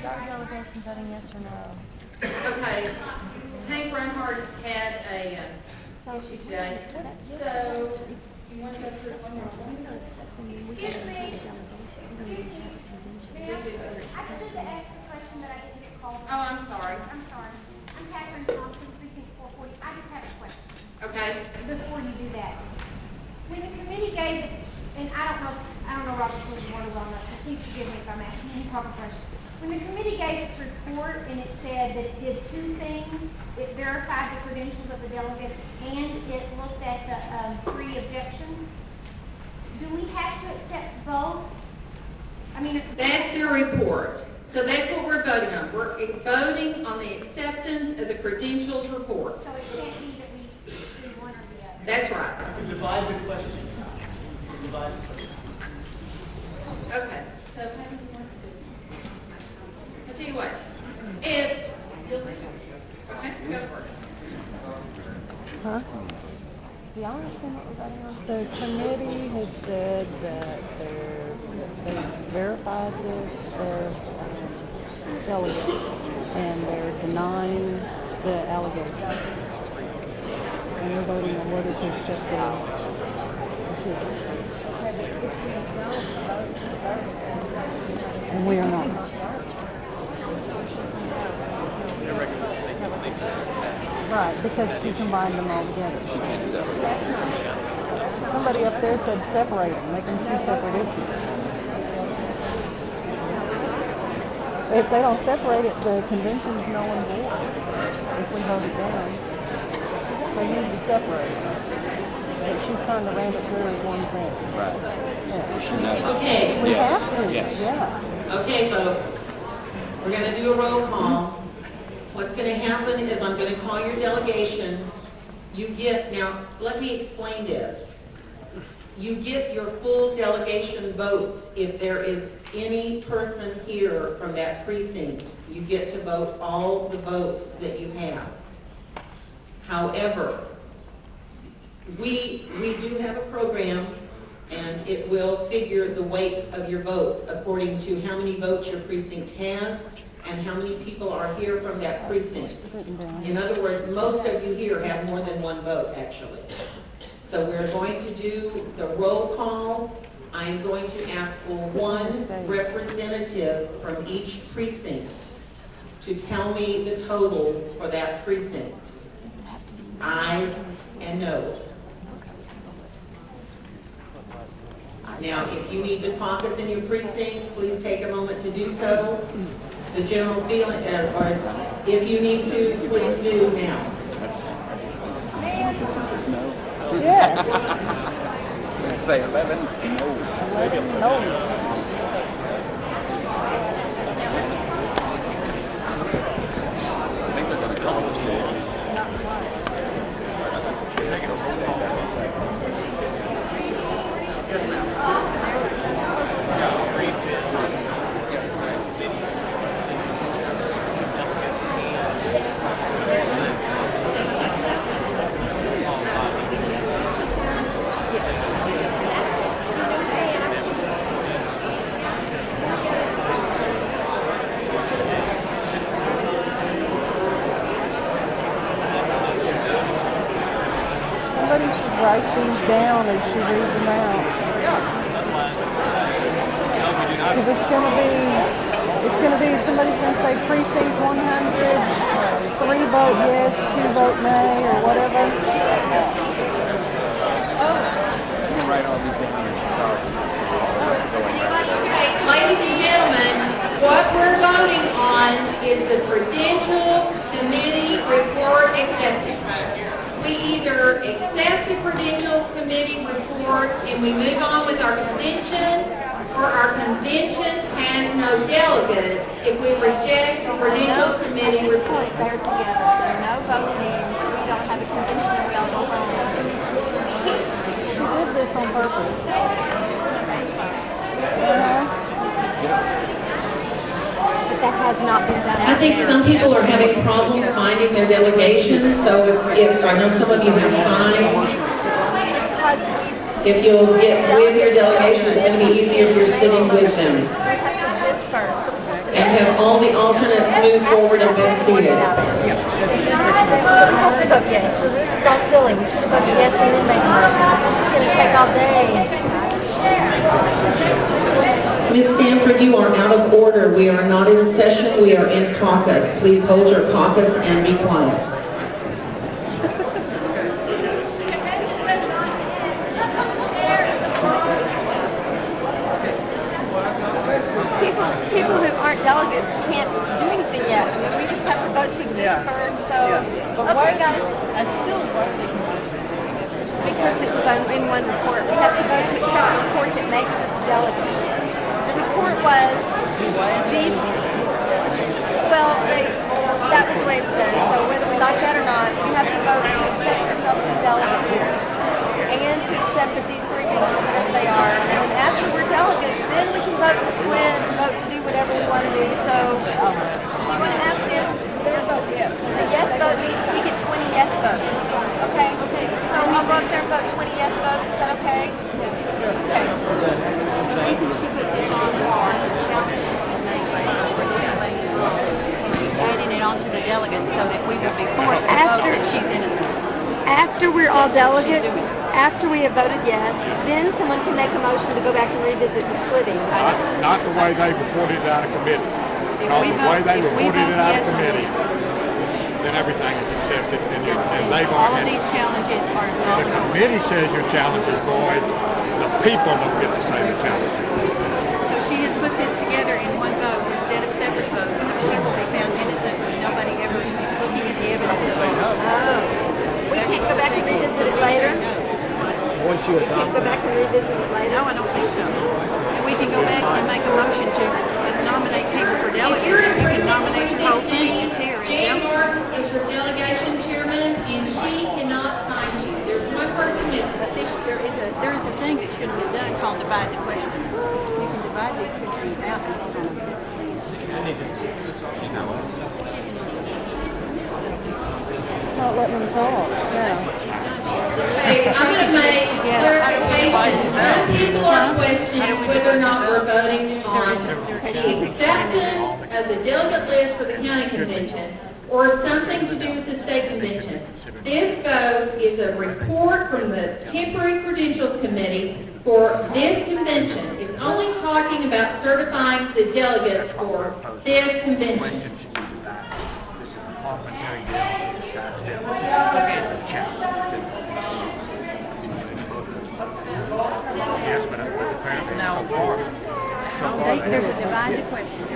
delegation voting yes or no? Okay. Hank Reinhardt had a issue today. So, you want to go through it one more time? Excuse me. I just need to ask a question that I didn't get called on. Oh, I'm sorry. I'm sorry. I'm Catherine Thompson, precinct 440. I just have a question. Okay. Before you do that, when the committee gave it, and I don't know Robert's rules of order well enough, so please forgive me if I'm asking any proper question. When the committee gave its report and it said that it did two things, it verified the credentials of the delegates and it looked at the three objections, do we have to accept both? I mean, That's their report. So that's what we're voting on. We're voting on the acceptance of the credentials report. so it can't be that we do one or the other. That's right. Divide the question. Divide the question. Okay. So how do you want to do it? I'll tell you what. If okay, go for it. Huh? Y'all understand what we're voting on? The committee has said that they verified this as delegates, and they're denying the allegations. And we're voting on whether to accept the decision. And we are not. Right, because she combined them all together. Somebody up there said separate them, make them two separate issues. If they don't separate it, the convention's null and void. If we vote it down, they need to separate it. But she's trying to ram it through as one thing. Right. Yeah. Okay. We have to, Yes. yeah. Okay, folks. We're going to do a roll call. What's going to happen is I'm going to call your delegation. You get, now, let me explain this. You get your full delegation votes if there is any person here from that precinct. You get to vote all the votes that you have. However, we do have a program, and it will figure the weight of your votes according to how many votes your precinct has and how many people are here from that precinct. In other words, most of you here have more than one vote, actually. So we're going to do the roll call. I'm going to ask for one representative from each precinct to tell me the total for that precinct. Ayes and noes. Now, if you need to caucus in your precinct, please take a moment to do so. The general feeling, or if you need to, please do now. Yeah. Say 11. No. 11, no. I think they're going to call us today. Somebody should write these down as she reads them out. Because it's gonna be, somebody's gonna say precinct 100, 3 vote yes, 2 vote nay, or whatever. You can write all these down. Okay, ladies and gentlemen, what we're voting on is the Credentials Committee Report Acceptance. We either accept the Credentials Committee report and we move on with our convention, or our convention has no delegates if we reject the Credentials Committee report. They're together. There are no voting. We don't have a convention and we all go home. She did this on purpose. But that has not been done. I think some people are having problems finding their delegation, so if I know some of you have signed, if you'll get with your delegation, it's going to be easier if you're sitting with them. And have all the alternates move forward and been seated. Okay, so this is all silly. We should have voted yes and then made a motion. It's going to take all day. Ms. Stanford, you are out of order. We are not in session. We are in caucus. Please hold your caucus and be quiet. People who aren't delegates can't do anything yet. I mean, we just have to vote to first. So, okay, guys. I still voted. Because it was in one report. We have to go to accept the report that makes us delegates. The report was these, well, that was the way it was done. So whether we like that or not, we have to vote to accept ourselves as delegates and to accept that these three things are as they are. And then after we're delegates, then we can vote to split, vote to do whatever we want to do. So you want to ask him, their vote yes. A yes vote means we get 20 yes votes. Okay? Okay. So I'll go up there and vote 20 yes votes. Is that okay? Okay. Adding it onto the delegates so that we would be forced to vote that she's innocent. After we're all delegates, after we have voted yes, then someone can make a motion to go back and revisit the splitting. Not the way they reported it out of committee. Because the way they reported it out of committee, then everything is accepted, and they've All of already... these challenges are The committee says your challenge is void, the people don't get to say the challenge is void. So she has put this together in one vote instead of separate votes, so she will be found innocent with nobody ever looking at the evidence of it. We can't go back and revisit it later. Once you We can't go back and revisit it later. No, I don't think so. And we can go back and make a motion to nominate people for delegates. You can nominate the whole thing here as Jane delegates. Martin is your delegation chairman, and she cannot find you. There's one person missing. I think there is a thing that should have been done called divide the question. You can divide these two things out and vote on them separately. Not letting them talk, yeah. Okay, I'm going to make clarification. Some people are questioning whether or not we're voting on the acceptance of the delegate list for the county convention or something to do with the state convention. This vote is a report from the Temporary Credentials Committee for this convention. It's only talking about certifying the delegates for this convention. No. There's a divide the question.